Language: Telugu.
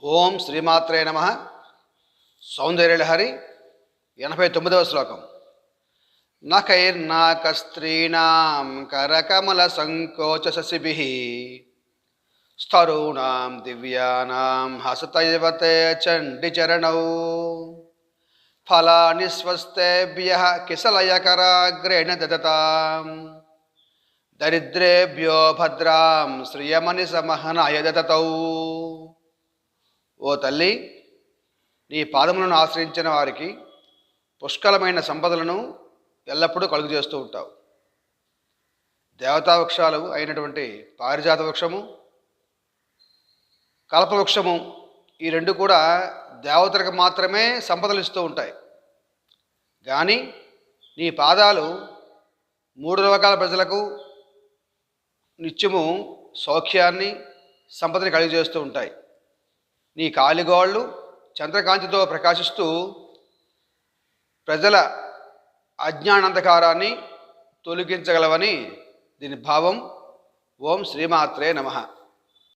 ఓం శ్రీమాత్రే నమః. సౌందర్యలహరి 89వ శ్లోకం. నకైర్నాకస్త్రీణాం కరకమల సంకోచ శశిభిః స్థరూణాం దివ్యానాం హసతైవతే చండిచరణౌ ఫలాని స్వస్తేభ్యః కిసలయకరాగ్రేణ దదతాం దరిద్రేభ్యో భద్రాం శ్రియమణి సమహనాయ దతతౌ. ఓ తల్లి, నీ పాదములను ఆశ్రయించిన వారికి పుష్కలమైన సంపదలను ఎల్లప్పుడూ కలుగజేస్తూ ఉంటావు. దేవతా వృక్షాలు అయినటువంటి పారిజాత వృక్షము, కల్పవృక్షము, ఈ రెండు కూడా దేవతలకు మాత్రమే సంపదలు ఇస్తూ ఉంటాయి. కానీ నీ పాదాలు 3 లోకాల ప్రజలకు నిత్యము సౌఖ్యాన్ని, సంపదని కలుగజేస్తూ ఉంటాయి. నీ కాలిగోళ్ళు చంద్రకాంతితో ప్రకాశిస్తూ ప్రజల అజ్ఞానాంధకారాన్ని తొలగించగలవని దీని భావం. ఓం శ్రీమాత్రే నమః.